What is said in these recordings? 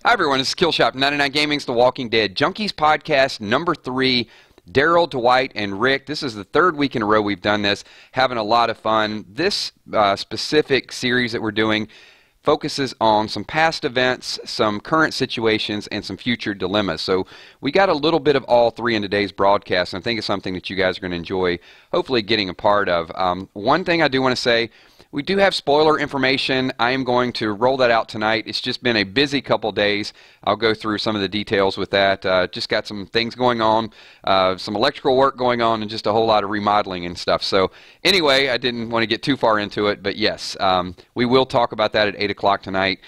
Hi everyone, this is Killshot 99 Gaming's The Walking Dead Junkies Podcast number 3. Daryl, Dwight, and Rick. This is the third week in a row we've done this. Having a lot of fun. This specific series that we're doing focuses on some past events, some current situations, and some future dilemmas. So we got a little bit of all three in today's broadcast, and I think it's something that you guys are going to enjoy, hopefully getting a part of. One thing I do want to say, we do have spoiler information. I am going to roll that out tonight. It's just been a busy couple days. I'll go through some of the details with that. Just got some things going on, some electrical work going on, and just a whole lot of remodeling and stuff. So anyway, I didn't want to get too far into it, but yes, we will talk about that at 8 o'clock tonight.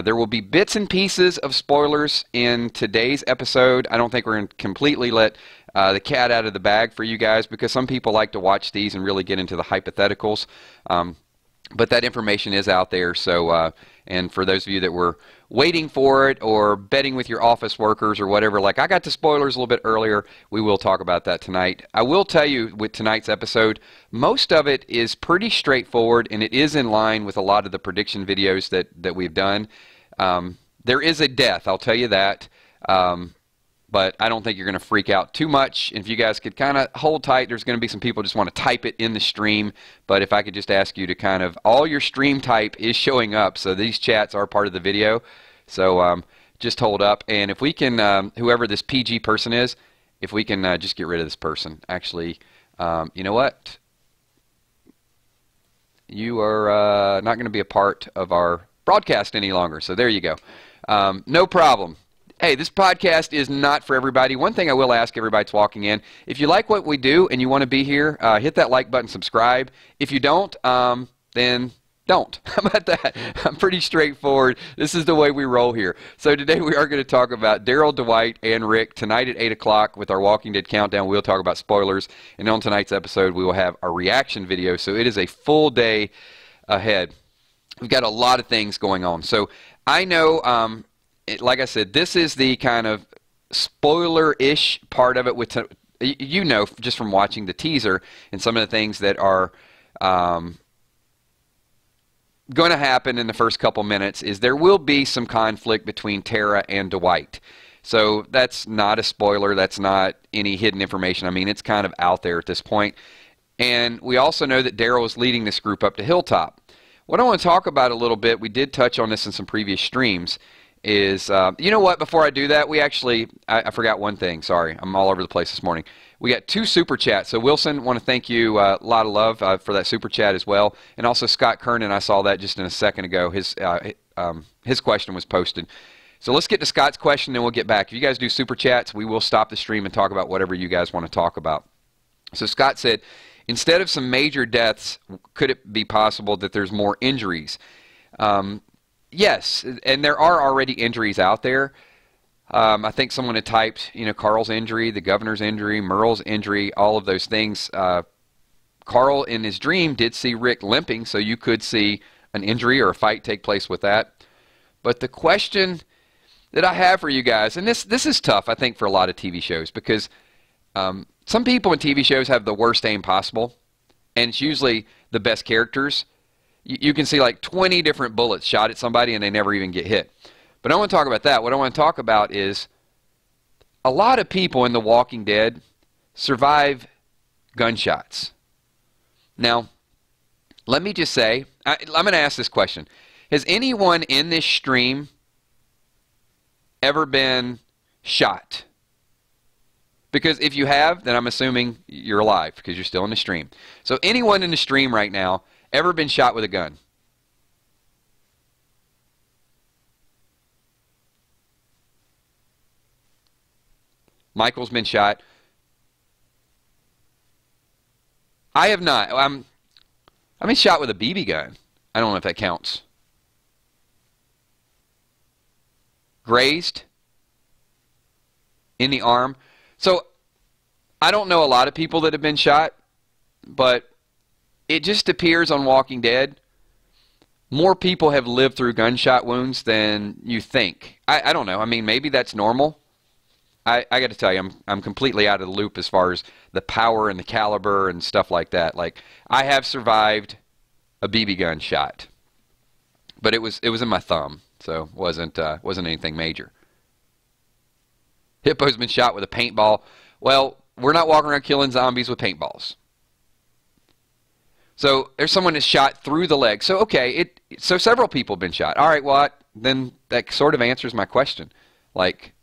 There will be bits and pieces of spoilers in today's episode. I don't think we're going to completely let the cat out of the bag for you guys, because some people like to watch these and really get into the hypotheticals. But that information is out there, so and for those of you that were waiting for it or betting with your office workers or whatever, like I got the spoilers a little bit earlier, we will talk about that tonight. I will tell you with tonight's episode, most of it is pretty straightforward, and it is in line with a lot of the prediction videos that we've done. There is a death, I'll tell you that. But I don't think you're going to freak out too much. If you guys could kind of hold tight, there's going to be some people just want to type it in the stream. But if I could just ask you to kind of, all your stream type is showing up, so these chats are part of the video. So just hold up. And if we can, whoever this PG person is, if we can just get rid of this person. Actually, you know what? You are not going to be a part of our broadcast any longer. So there you go. No problem. Hey, this podcast is not for everybody. One thing I will ask everybody that's walking in, if you like what we do and you want to be here, hit that like button, subscribe. If you don't, then don't. How about that? I'm pretty straightforward. This is the way we roll here. So today we are going to talk about Daryl, Dwight, and Rick tonight at 8 o'clock with our Walking Dead Countdown. We'll talk about spoilers. And on tonight's episode, we will have a reaction video. So it is a full day ahead. We've got a lot of things going on. So I know... like I said, this is the kind of spoiler-ish part of it. With you know, just from watching the teaser and some of the things that are going to happen in the first couple minutes, is there will be some conflict between Tara and Dwight. So that's not a spoiler. That's not any hidden information. I mean, it's kind of out there at this point. And we also know that Daryl is leading this group up to Hilltop. What I want to talk about a little bit, we did touch on this in some previous streams, is, you know what, before I do that, we actually, I forgot one thing, sorry, I'm all over the place this morning. We got 2 super chats, so Wilson, want to thank you, a lot of love for that super chat as well, and also Scott Kernan, I saw that just in a second ago, his question was posted. So let's get to Scott's question, and we'll get back. If you guys do super chats, we will stop the stream and talk about whatever you guys want to talk about. So Scott said, instead of some major deaths, could it be possible that there's more injuries? Yes, and there are already injuries out there. I think someone had typed, you know, Carl's injury, the governor's injury, Merle's injury, all of those things. Carl, in his dream, did see Rick limping, so you could see an injury or a fight take place with that. But the question that I have for you guys, and this is tough, I think, for a lot of TV shows, because some people in TV shows have the worst aim possible, and it's usually the best characters. You can see like 20 different bullets shot at somebody and they never even get hit. But I don't want to talk about that. What I want to talk about is a lot of people in The Walking Dead survive gunshots. Now, let me just say, I'm going to ask this question. Has anyone in this stream ever been shot? Because if you have, then I'm assuming you're alive because you're still in the stream. So anyone in the stream right now ever been shot with a gun? Michael's been shot. I have not. I've been shot with a BB gun. I don't know if that counts. Grazed in the arm. So I don't know a lot of people that have been shot, but it just appears on Walking Dead, more people have lived through gunshot wounds than you think. I don't know. I mean, maybe that's normal. I got to tell you, I'm completely out of the loop as far as the power and the caliber and stuff like that. Like, I have survived a BB gun shot, but it was in my thumb. So wasn't anything major. Hippo's been shot with a paintball. Well, we're not walking around killing zombies with paintballs. So there's someone that's shot through the leg. So okay, so several people have been shot. All right, well, then that sort of answers my question. Like,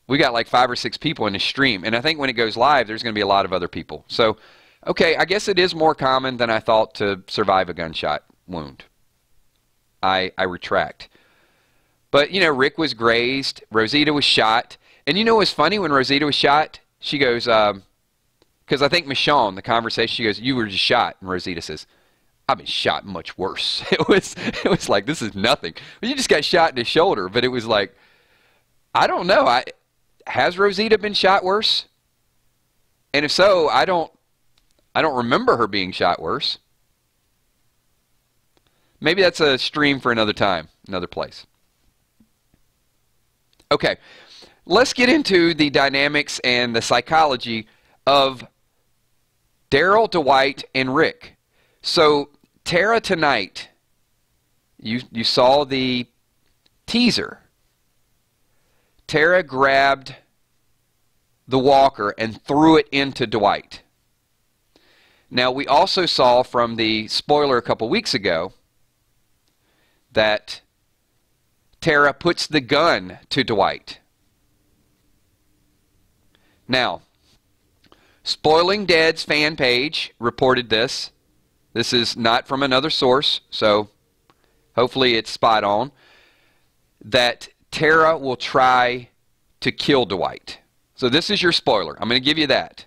we got like 5 or 6 people in this stream, and I think when it goes live, there's going to be a lot of other people. So, okay, I guess it is more common than I thought to survive a gunshot wound. I retract. But, you know, Rick was grazed, Rosita was shot, and you know what's funny? When Rosita was shot, she goes, because I think Michonne, the conversation, she goes, "You were just shot," and Rosita says, "I've been shot much worse." It was like, this is nothing. You just got shot in the shoulder, but it was like, I don't know. Has Rosita been shot worse? And if so, I don't remember her being shot worse. Maybe that's a stream for another time, another place. Okay, let's get into the dynamics and the psychology of Daryl, Dwight, and Rick. So Tara tonight, you saw the teaser. Tara grabbed the walker and threw it into Dwight. Now, we also saw from the spoiler a couple weeks ago that Tara puts the gun to Dwight. Now, Spoiling Dead's fan page reported this. This is not from another source, so hopefully it's spot on, that Tara will try to kill Dwight. So this is your spoiler. I'm going to give you that.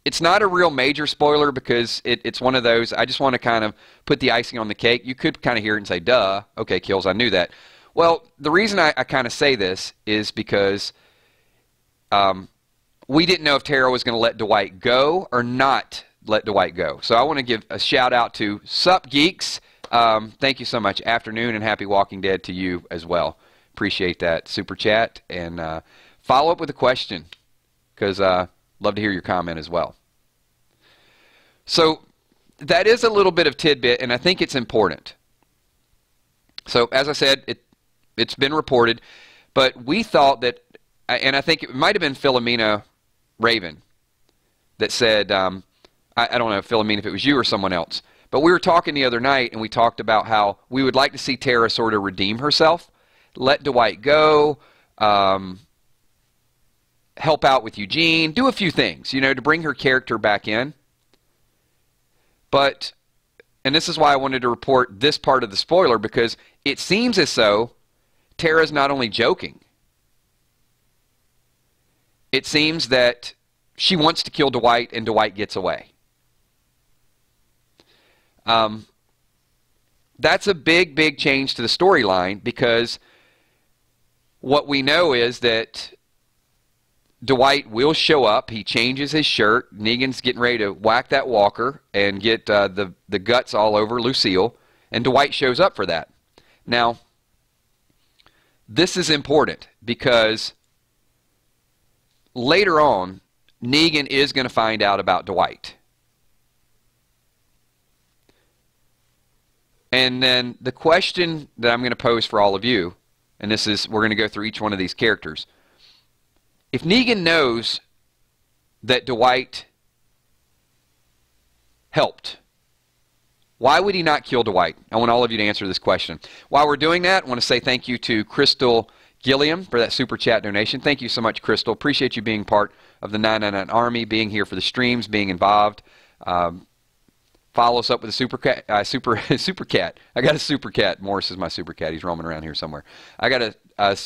It's not a real major spoiler because it's one of those, I just want to kind of put the icing on the cake. You could kind of hear it and say, duh, okay, Kills, I knew that. Well, the reason I kind of say this is because we didn't know if Tara was going to let Dwight go or not let Dwight go. So I want to give a shout out to Sup Geeks. Thank you so much. Afternoon and happy Walking Dead to you as well. Appreciate that super chat, and follow up with a question because love to hear your comment as well. So that is a little bit of tidbit, and I think it's important. So as I said, it's been reported, but we thought that, and I think it might have been Philomena Raven that said, I don't know, Philomena, if it was you or someone else, but we were talking the other night, and we talked about how we would like to see Tara sort of redeem herself, let Dwight go, help out with Eugene, do a few things, you know, to bring her character back in. But, and this is why I wanted to report this part of the spoiler, because it seems as though Tara's not only joking. It seems that she wants to kill Dwight, and Dwight gets away. That's a big, big change to the storyline, because what we know is that Dwight will show up. He changes his shirt. Negan's getting ready to whack that walker and get the guts all over Lucille, and Dwight shows up for that. Now, this is important because later on, Negan is going to find out about Dwight. And then the question that I'm going to pose for all of you, and this is, we're going to go through each one of these characters. If Negan knows that Dwight helped, why would he not kill Dwight? I want all of you to answer this question. While we're doing that, I want to say thank you to Crystal Gilliam for that super chat donation. Thank you so much, Crystal. Appreciate you being part of the 999 Army, being here for the streams, being involved. Follow us up with a super cat. Super cat. I got a super cat. Morris is my super cat. He's roaming around here somewhere. I got a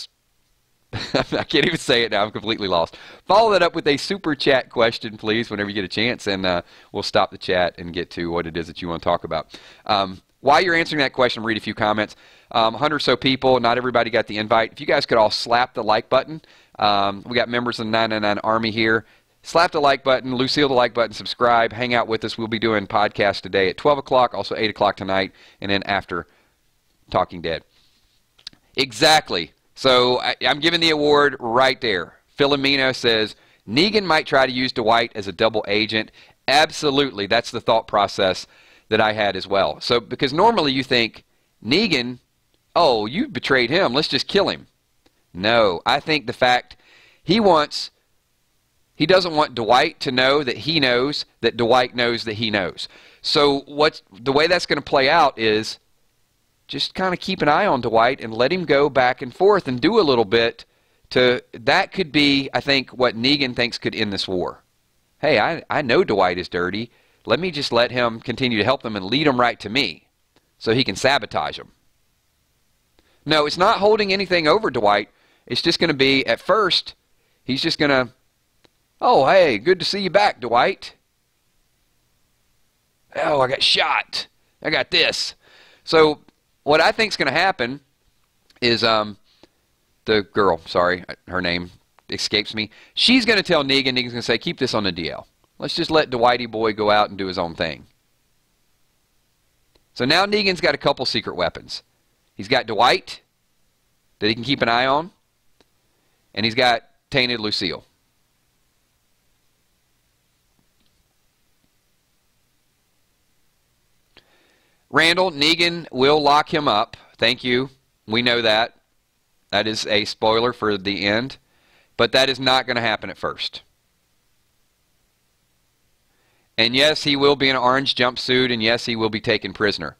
I can't even say it now. I'm completely lost. Follow that up with a super chat question, please, whenever you get a chance, and we'll stop the chat and get to what it is that you want to talk about. While you're answering that question, read a few comments. 100 or so people. Not everybody got the invite. If you guys could all slap the like button. We got members of the 999 Army here. Slap the like button, Lucille the like button, subscribe, hang out with us. We'll be doing podcasts today at 12 o'clock, also 8 o'clock tonight, and then after Talking Dead. Exactly. So I'm giving the award right there. Philomena says, Negan might try to use Dwight as a double agent. Absolutely. That's the thought process that I had as well. So because normally you think Negan oh, you betrayed him, let's just kill him. No, I think the fact he doesn't want Dwight to know that he knows that Dwight knows that he knows. So the way that's going to play out is just kind of keep an eye on Dwight and let him go back and forth and do a little bit. That could be, I think, what Negan thinks could end this war. Hey, I know Dwight is dirty. Let me just let him continue to help them and lead them right to me so he can sabotage them. No, it's not holding anything over Dwight. It's just going to be, at first, he's just going to, oh, hey, good to see you back, Dwight. Oh, I got shot. I got this. So what I think is going to happen is the girl, sorry, her name escapes me. She's going to tell Negan's going to say, keep this on the DL. Let's just let Dwighty boy go out and do his own thing. So now Negan's got a couple secret weapons. He's got Dwight that he can keep an eye on, and he's got Tainted Lucille. Randall, Negan will lock him up. Thank you. We know that. That is a spoiler for the end. But that is not going to happen at first. And yes, he will be in an orange jumpsuit, and yes, he will be taken prisoner.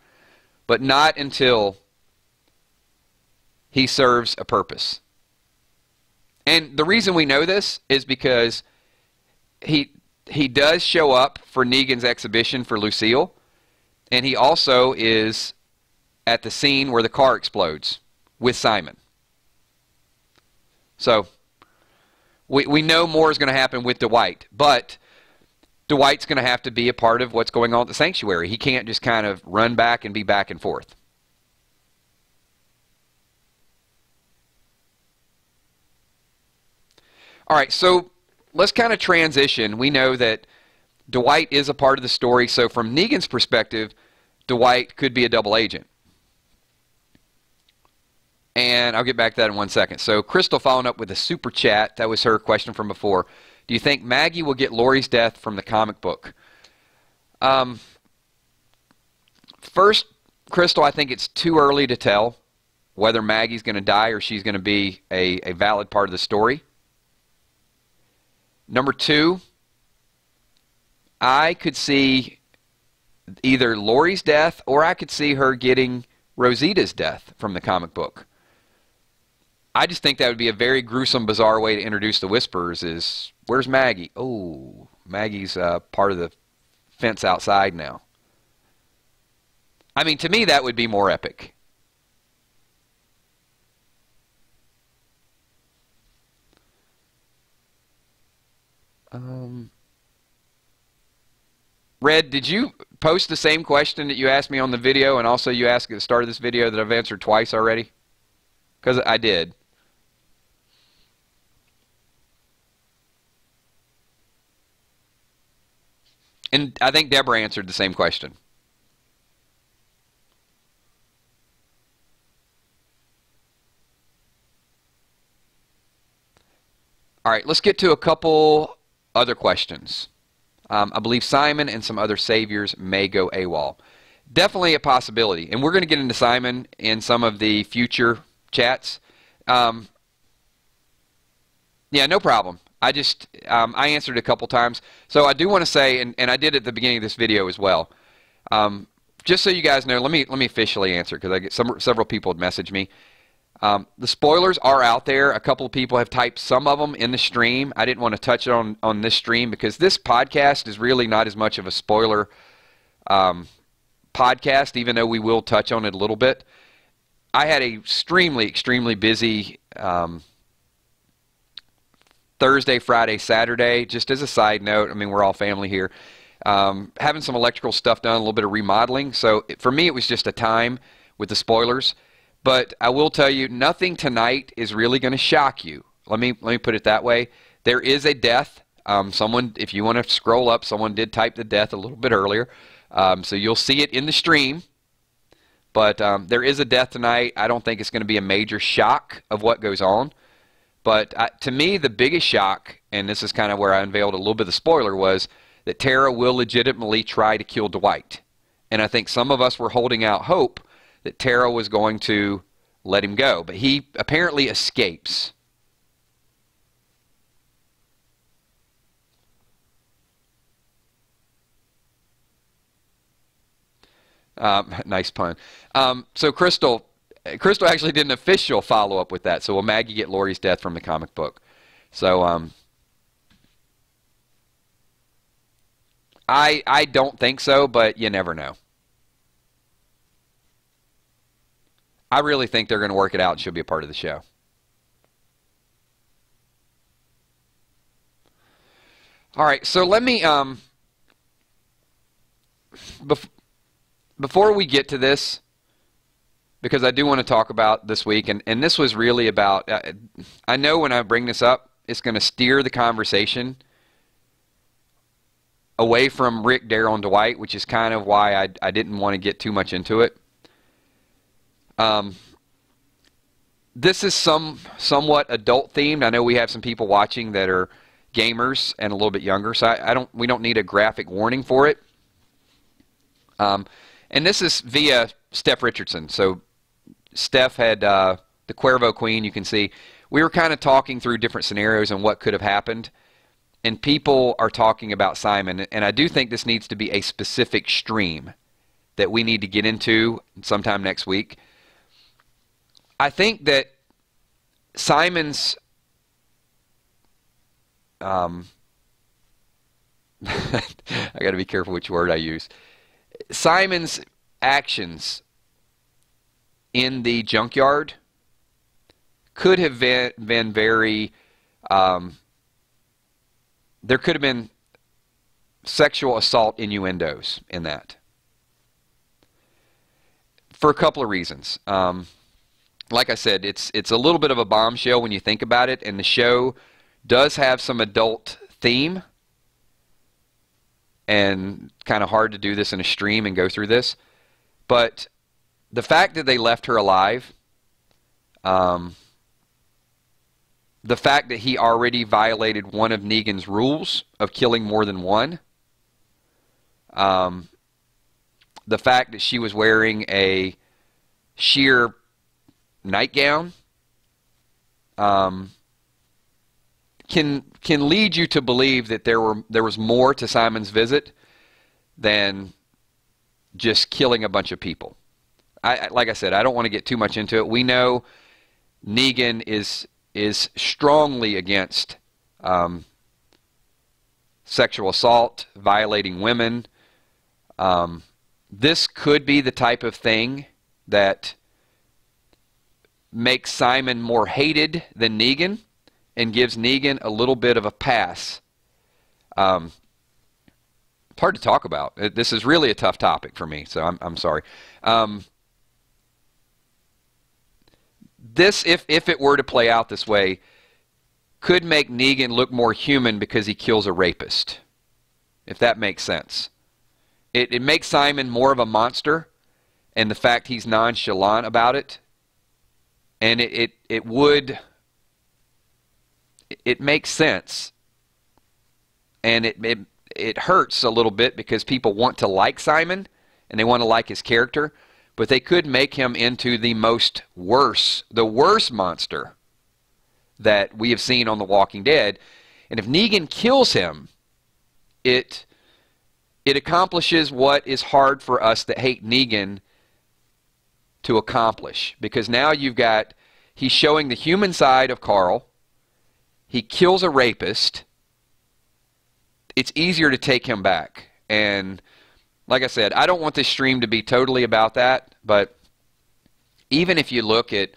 But not until he serves a purpose. And the reason we know this is because he does show up for Negan's exhibition for Lucille, and he also is at the scene where the car explodes with Simon. So we know more is going to happen with Dwight, but Dwight's going to have to be a part of what's going on at the sanctuary. He can't just kind of run back and be back and forth. All right, so let's kind of transition. We know that Dwight is a part of the story, so from Negan's perspective, Dwight could be a double agent. And I'll get back to that in 1 second. So Crystal following up with a super chat. That was her question from before. Do you think Maggie will get Laurie's death from the comic book? First, Crystal, I think it's too early to tell whether Maggie's going to die or she's going to be a valid part of the story. Number two, I could see either Laurie's death or I could see her getting Rosita's death from the comic book. I just think that would be a very gruesome, bizarre way to introduce the Whisperers is, where's Maggie? Oh, Maggie's part of the fence outside now. I mean, to me, that would be more epic. Red, did you post the same question that you asked me on the video and also you asked at the start of this video that I've answered twice already? Because I did. And I think Deborah answered the same question. All right, let's get to a couple other questions. I believe Simon and some other saviors may go AWOL. Definitely a possibility. And we're going to get into Simon in some of the future chats. Yeah, no problem. I answered a couple times. So I do want to say, and I did at the beginning of this video as well, just so you guys know, let me officially answer because I get several people had messaged me. The spoilers are out there. A couple of people have typed some of them in the stream. I didn't want to touch it on this stream because this podcast is really not as much of a spoiler podcast, even though we will touch on it a little bit. I had a extremely busy Thursday, Friday, Saturday. Just as a side note, I mean, we're all family here. Having some electrical stuff done, a little bit of remodeling. So for me, it was just a time with the spoilers. But I will tell you, nothing tonight is really going to shock you. Let me put it that way. There is a death. Someone, if you want to scroll up, someone did type the death a little bit earlier. So you'll see it in the stream. But there is a death tonight. I don't think it's going to be a major shock of what goes on. But to me, the biggest shock, and this is kind of where I unveiled a little bit of the spoiler, was that Tara will legitimately try to kill Dwight. And I think some of us were holding out hope that Tara was going to let him go. But he apparently escapes. Nice pun. So Crystal actually did an official follow-up with that. So will Maggie get Lori's death from the comic book? So I don't think so, but you never know. I really think they're going to work it out and she'll be a part of the show. All right, so let me before we get to this, because I do want to talk about this week, and this was really about, I know when I bring this up, it's going to steer the conversation away from Rick, Daryl, and Dwight, which is kind of why I didn't want to get too much into it. This is somewhat adult themed. I know we have some people watching that are gamers and a little bit younger, so we don't need a graphic warning for it. And this is via Steph Richardson. So Steph had the Cuervo Queen, you can see. We were kind of talking through different scenarios and what could have happened. And people are talking about Simon. And I do think this needs to be a specific stream that we need to get into sometime next week. I think that Simon's I got to be careful which word I use. Simon's actions in the junkyard could have been very, there could have been sexual assault innuendos in that. For a couple of reasons. Like I said, it's a little bit of a bombshell when you think about it, and the show does have some adult theme, and kind of hard to do this in a stream and go through this. But the fact that they left her alive, the fact that he already violated one of Negan's rules of killing more than one, the fact that she was wearing a sheer nightgown, can lead you to believe that there was more to Simon's visit than just killing a bunch of people. Like I said, I don't want to get too much into it. We know Negan is strongly against sexual assault, violating women. This could be the type of thing that makes Simon more hated than Negan and gives Negan a little bit of a pass. It's hard to talk about. This is really a tough topic for me, so I'm sorry. This, if it were to play out this way, could make Negan look more human because he kills a rapist, if that makes sense. It makes Simon more of a monster, and the fact he's nonchalant about it, and it makes sense, and it hurts a little bit because people want to like Simon and they want to like his character, but they could make him into the worst monster that we have seen on The Walking Dead. And if Negan kills him, it accomplishes what is hard for us that hate Negan to accomplish, because now he's showing the human side of Carl. He kills a rapist. It's easier to take him back. And like I said, I don't want this stream to be totally about that, but even if you look at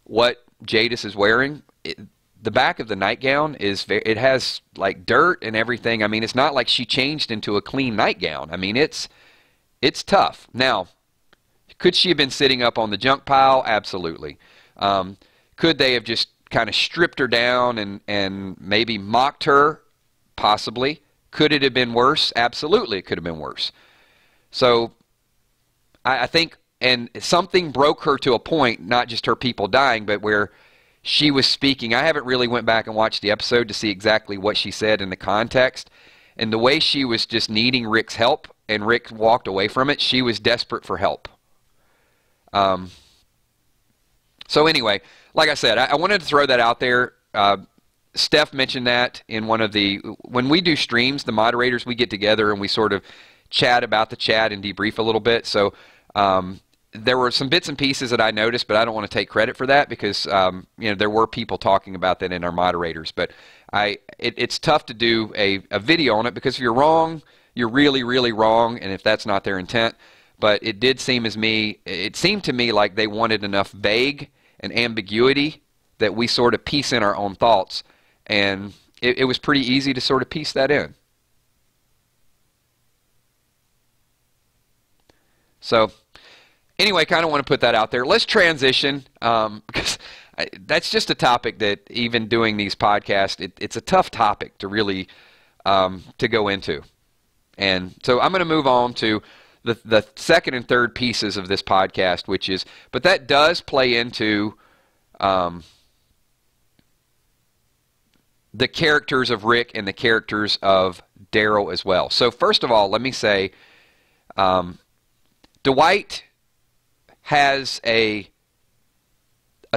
what Jadis is wearing, the back of the nightgown it has like dirt and everything. I mean, it's not like she changed into a clean nightgown. I mean, it's tough. Now, could she have been sitting up on the junk pile? Absolutely. Could they have just kind of stripped her down and maybe mocked her? Possibly. Could it have been worse? Absolutely, it could have been worse. So I think, and something broke her to a point, not just her people dying, but where she was speaking. I haven't really went back and watched the episode to see exactly what she said in the context. And the way she was just needing Rick's help, and Rick walked away from it, she was desperate for help. So anyway, like I said, I wanted to throw that out there. Steph mentioned that in one of the, when we do streams, the moderators, we get together and we sort of chat about the chat and debrief a little bit. So there were some bits and pieces that I noticed, but I don't want to take credit for that because there were people talking about that in our moderators. But it's tough to do a video on it because if you're wrong, you're really, really wrong, and if that's not their intent. But it did seem it seemed to me like they wanted enough vague and ambiguity that we sort of piece in our own thoughts, and it was pretty easy to sort of piece that in. So anyway, kind of want to put that out there. Let's transition because that's just a topic that even doing these podcasts, it's a tough topic to really to go into. And so I'm going to move on to the second and third pieces of this podcast, which is, but that does play into the characters of Rick and the characters of Daryl as well. So first of all, let me say, Dwight has a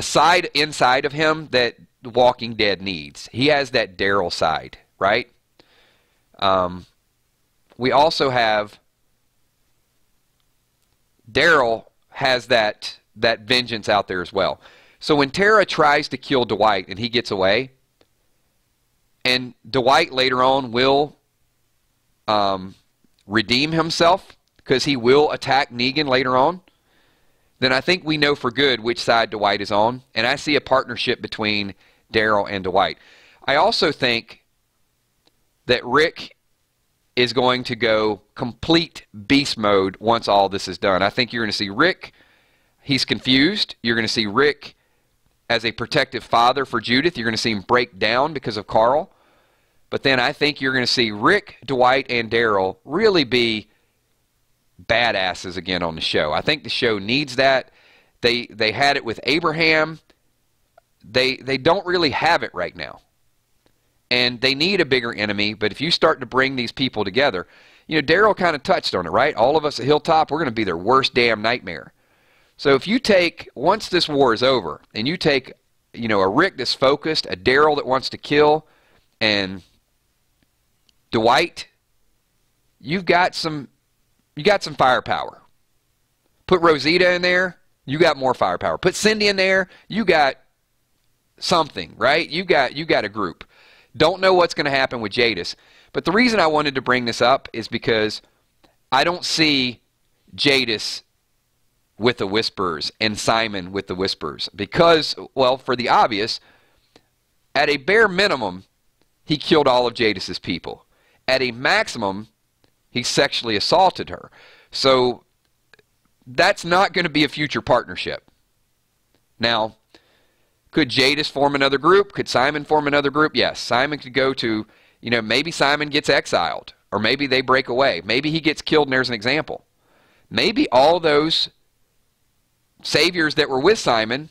side inside of him that The Walking Dead needs. He has that Daryl side, right? We also have Daryl has that vengeance out there as well. So when Tara tries to kill Dwight and he gets away, and Dwight later on will redeem himself because he will attack Negan later on, then I think we know for good which side Dwight is on, and I see a partnership between Daryl and Dwight. I also think that Rick is going to go complete beast mode once all this is done. I think you're going to see Rick, he's confused. You're going to see Rick as a protective father for Judith. You're going to see him break down because of Carl. But then I think you're going to see Rick, Dwight, and Daryl really be badasses again on the show. I think the show needs that. They had it with Abraham. They don't really have it right now. And they need a bigger enemy, but if you start to bring these people together, Daryl kind of touched on it, right? All of us at Hilltop, we're going to be their worst damn nightmare. So if you take, once this war is over, and you take, a Rick that's focused, a Daryl that wants to kill, and Dwight, you got some firepower. Put Rosita in there, you got more firepower. Put Cindy in there, you got something, right? You got a group. Don't know what's going to happen with Jadis. But the reason I wanted to bring this up is because I don't see Jadis with the Whisperers and Simon with the Whisperers. Because, well, for the obvious, at a bare minimum, he killed all of Jadis's people. At a maximum, he sexually assaulted her. So that's not going to be a future partnership. Now, could Jadis form another group? Could Simon form another group? Yes. Simon could go to, maybe Simon gets exiled. Or maybe they break away. Maybe he gets killed and there's an example. Maybe all those saviors that were with Simon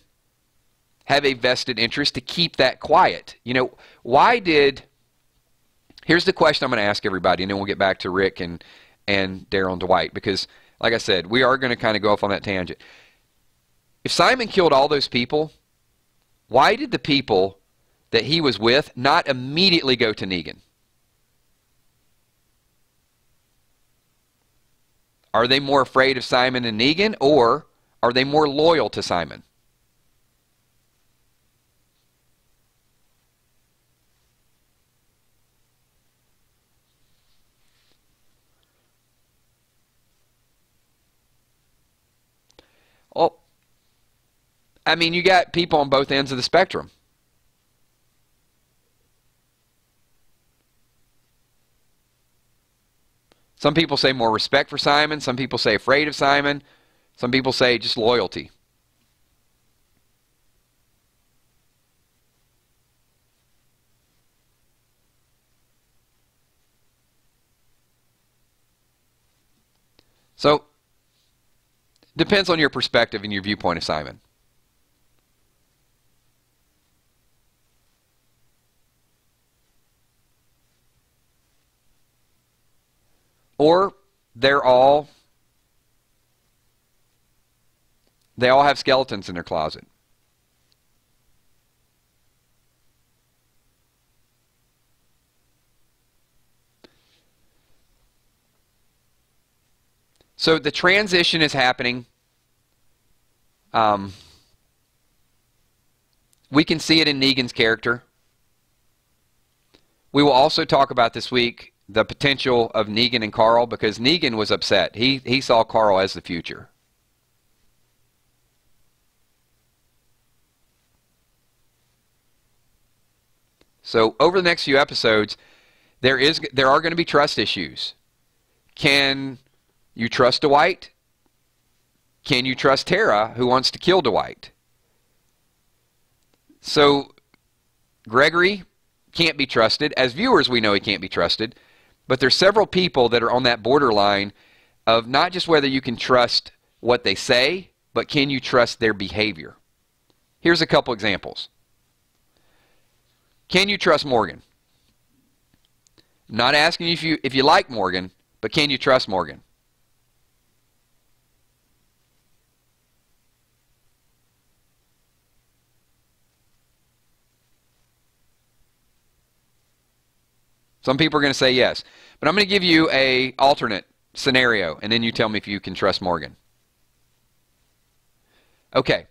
have a vested interest to keep that quiet. Why did... Here's the question I'm going to ask everybody, and then we'll get back to Rick and Daryl and Dwight. Because, like I said, we are going to kind of go off on that tangent. If Simon killed all those people, why did the people that he was with not immediately go to Negan? Are they more afraid of Simon and Negan, or are they more loyal to Simon? Well, I mean, you got people on both ends of the spectrum. Some people say more respect for Simon. Some people say afraid of Simon. Some people say just loyalty. So, depends on your perspective and your viewpoint of Simon. Or they all have skeletons in their closet. So the transition is happening. We can see it in Negan's character. We will also talk about this week the potential of Negan and Carl, because Negan was upset. He saw Carl as the future. So over the next few episodes, there are going to be trust issues. Can you trust Dwight? Can you trust Tara, who wants to kill Dwight? So Gregory can't be trusted. As viewers, we know he can't be trusted. But there's several people that are on that borderline of not just whether you can trust what they say, but can you trust their behavior? Here's a couple examples. Can you trust Morgan? I'm not asking you if you like Morgan, but can you trust Morgan? Some people are going to say yes. But I'm going to give you an alternate scenario, and then you tell me if you can trust Morgan. Okay.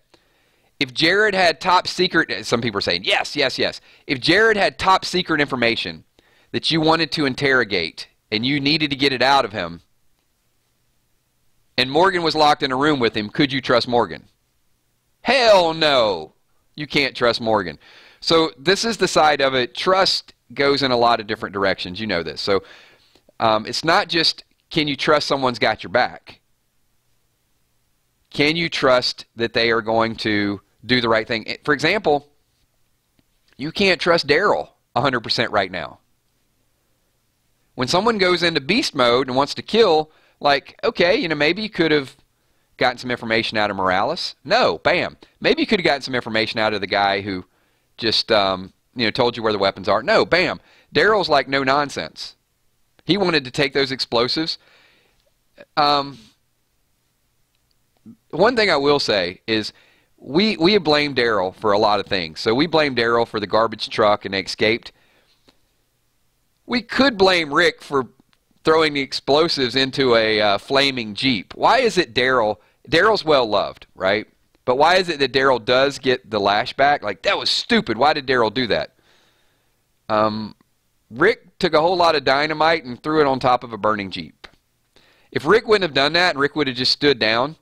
If Jared had top secret, some people are saying, yes, yes, yes. If Jared had top secret information that you wanted to interrogate and you needed to get it out of him, and Morgan was locked in a room with him, could you trust Morgan? Hell no. You can't trust Morgan. So this is the side of it. Trust goes in a lot of different directions. You know this. So it's not just can you trust someone's got your back. Can you trust that they are going to do the right thing? For example, you can't trust Daryl 100% right now. When someone goes into beast mode and wants to kill, like, okay, maybe you could have gotten some information out of Morales. No, bam. Maybe you could have gotten some information out of the guy who just, told you where the weapons are. No, bam. Daryl's like no nonsense. He wanted to take those explosives. One thing I will say is we have blamed Daryl for a lot of things. So we blame Daryl for the garbage truck and they escaped. We could blame Rick for throwing the explosives into a flaming Jeep. Why is it Daryl's well loved, right? But why is it that Daryl does get the lashback? Like, that was stupid. Why did Daryl do that? Rick took a whole lot of dynamite and threw it on top of a burning Jeep. If Rick wouldn't have done that and Rick would have just stood down,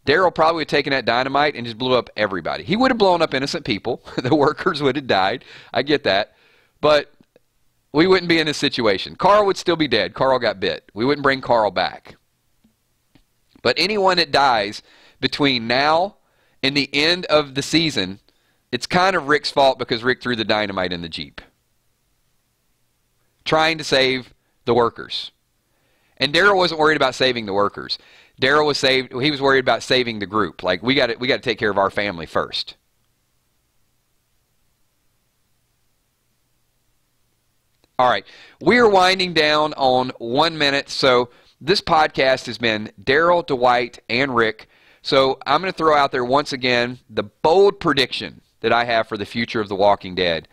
Daryl probably would have taken that dynamite and just blew up everybody. He would have blown up innocent people. The workers would have died. I get that. But we wouldn't be in this situation. Carl would still be dead. Carl got bit. We wouldn't bring Carl back. But anyone that dies between now and the end of the season, it's kind of Rick's fault because Rick threw the dynamite in the Jeep, trying to save the workers. And Daryl wasn't worried about saving the workers. Daryl was he was worried about saving the group. Like, we got to take care of our family first. All right, we are winding down on 1 minute. So this podcast has been Daryl, Dwight, and Rick. So I'm going to throw out there once again the bold prediction that I have for the future of The Walking Dead.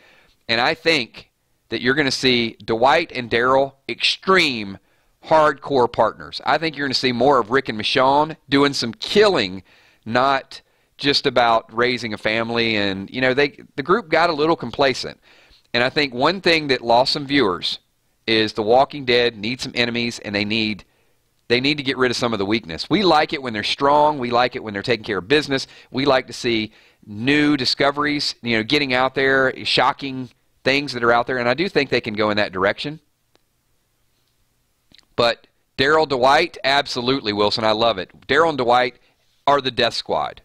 And I think that you're going to see Dwight and Daryl extreme hardcore partners. I think you're going to see more of Rick and Michonne doing some killing, not just about raising a family. And, the group got a little complacent. And I think one thing that lost some viewers is The Walking Dead needs some enemies, and they need to get rid of some of the weakness. We like it when they're strong. We like it when they're taking care of business. We like to see new discoveries, getting out there, shocking things that are out there. And I do think they can go in that direction. But Daryl, Dwight, absolutely, Wilson. I love it. Daryl and Dwight are the death squad.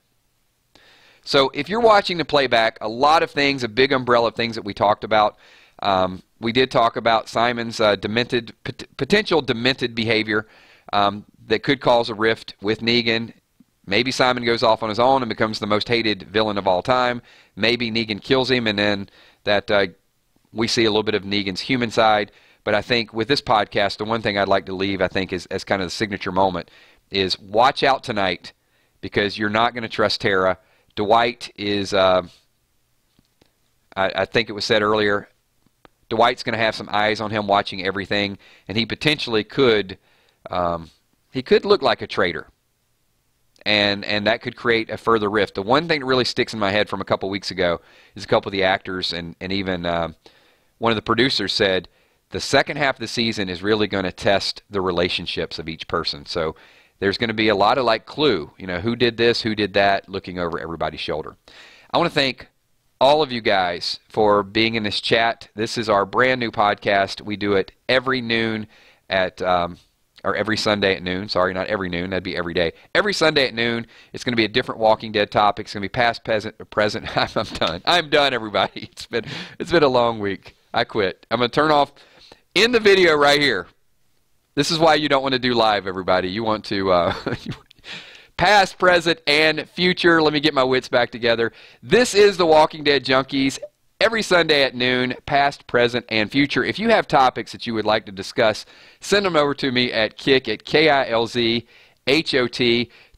So if you're watching the playback, a lot of things, a big umbrella of things that we talked about. We did talk about Simon's potential demented behavior that could cause a rift with Negan. Maybe Simon goes off on his own and becomes the most hated villain of all time. Maybe Negan kills him, and then that we see a little bit of Negan's human side. But I think with this podcast, the one thing I'd like to leave, I think, is as kind of the signature moment, is watch out tonight, because you're not going to trust Tara. Dwight is, I think it was said earlier, Dwight's going to have some eyes on him watching everything, and he potentially could he could look like a traitor. And that could create a further rift. The one thing that really sticks in my head from a couple weeks ago is a couple of the actors and even one of the producers said the second half of the season is really going to test the relationships of each person. So there's going to be a lot of like Clue, who did this, who did that, looking over everybody's shoulder. I want to thank all of you guys for being in this chat. This is our brand new podcast. We do it every noon or every Sunday at noon. Sorry, not every noon. That'd be every day. Every Sunday at noon, it's going to be a different Walking Dead topic. It's going to be past, present. I'm done. I'm done, everybody. It's been a long week. I quit. I'm going to turn off in the video right here. This is why you don't want to do live, everybody. You want to past, present, and future. Let me get my wits back together. This is the Walking Dead Junkies. Every Sunday at noon, past, present, and future. If you have topics that you would like to discuss, send them over to me at KILZHOT.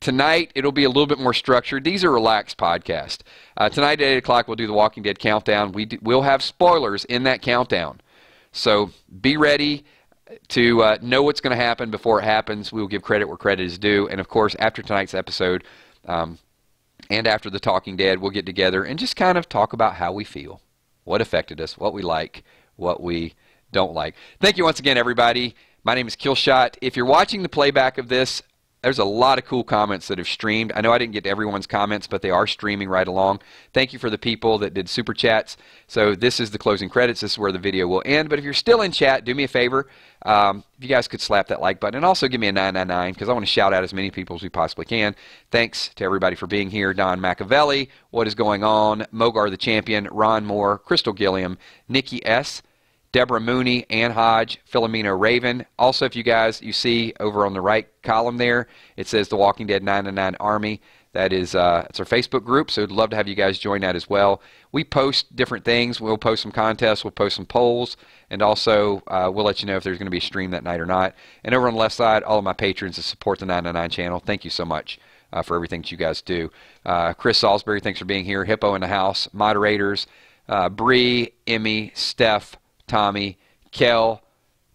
Tonight, it'll be a little bit more structured. These are relaxed podcasts. Tonight at 8 o'clock, we'll do the Walking Dead countdown. We'll have spoilers in that countdown. So be ready to know what's going to happen before it happens. We will give credit where credit is due. And, of course, after tonight's episode and after the Talking Dead, we'll get together and just kind of talk about how we feel. What affected us, what we like, what we don't like. Thank you once again, everybody. My name is Killshot. If you're watching the playback of this, there's a lot of cool comments that have streamed. I know I didn't get to everyone's comments, but they are streaming right along. Thank you for the people that did super chats. So this is the closing credits. This is where the video will end. But if you're still in chat, do me a favor. If you guys could slap that like button and also give me a 999 because I want to shout out as many people as we possibly can. Thanks to everybody for being here. Don Machiavelli, What is Going On, Mogar the Champion, Ron Moore, Crystal Gilliam, Nikki S., Deborah Mooney, Ann Hodge, Philomeno Raven. Also, if you see over on the right column there, it says The Walking Dead 999 Army. That is it's our Facebook group, so we'd love to have you guys join that as well. We post different things. We'll post some contests. We'll post some polls. And also, we'll let you know if there's going to be a stream that night or not. And over on the left side, all of my patrons that support the 999 channel, thank you so much for everything that you guys do. Chris Salisbury, thanks for being here. Hippo in the house. Moderators, Bree, Emmy, Steph, Tommy, Kel,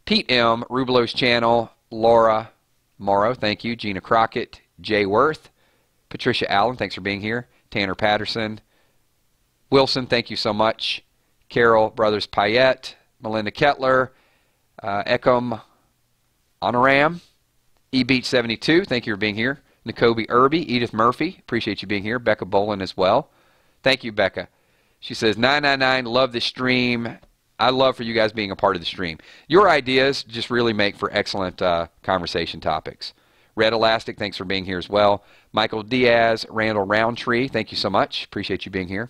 Pete M, Rubelo's channel, Laura Morrow, thank you, Gina Crockett, Jay Worth, Patricia Allen, thanks for being here, Tanner Patterson, Wilson, thank you so much, Carol Brothers Payette, Melinda Kettler, Ekom Honoram, eBeach72, thank you for being here, Nakobe Irby, Edith Murphy, appreciate you being here, Becca Bolin as well, thank you, Becca. She says, 999, love the stream. I love for you guys being a part of the stream. Your ideas just really make for excellent conversation topics. Red Elastic, thanks for being here as well. Michael Diaz, Randall Roundtree, thank you so much. Appreciate you being here.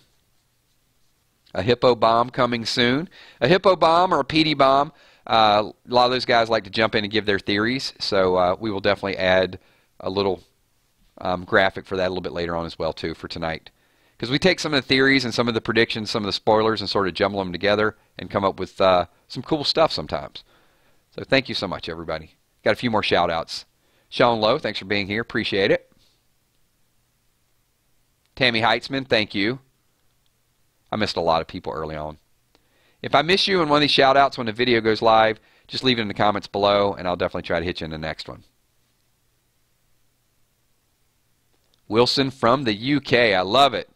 A Hippo Bomb coming soon. A Hippo Bomb or a PD Bomb. A lot of those guys like to jump in and give their theories, so we will definitely add a little graphic for that a little bit later on as well, too, for tonight. Because we take some of the theories and some of the predictions, some of the spoilers, and sort of jumble them together and come up with some cool stuff sometimes. So thank you so much, everybody. Got a few more shout-outs. Sean Lowe, thanks for being here. Appreciate it. Tammy Heitzman, thank you. I missed a lot of people early on. If I miss you in one of these shout-outs when the video goes live, just leave it in the comments below, and I'll definitely try to hit you in the next one. Wilson from the UK. I love it.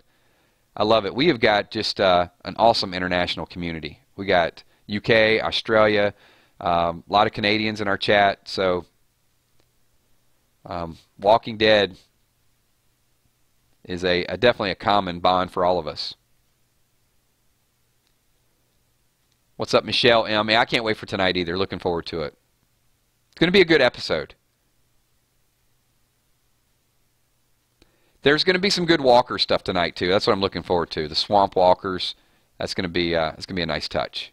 I love it. We have got just an awesome international community. We got UK, Australia, a lot of Canadians in our chat. So Walking Dead is definitely a common bond for all of us. What's up, Michelle M? I can't wait for tonight either. Looking forward to it. It's going to be a good episode. There's going to be some good walker stuff tonight too. That's what I'm looking forward to. The swamp walkers. That's going to be a nice touch.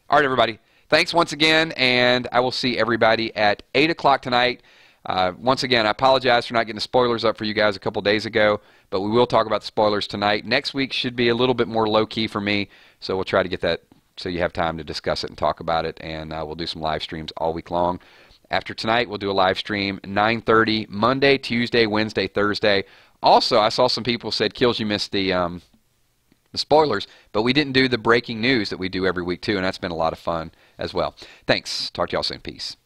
All right, everybody. Thanks once again, and I will see everybody at 8 o'clock tonight. Once again, I apologize for not getting the spoilers up for you guys a couple days ago, but we will talk about the spoilers tonight. Next week should be a little bit more low-key for me, so we'll try to get that so you have time to discuss it and talk about it, and we'll do some live streams all week long. After tonight, we'll do a live stream 9:30, Monday, Tuesday, Wednesday, Thursday. Also, I saw some people said, Kills, you missed the the spoilers, but we didn't do the breaking news that we do every week too, and that's been a lot of fun as well. Thanks. Talk to y'all soon. Peace.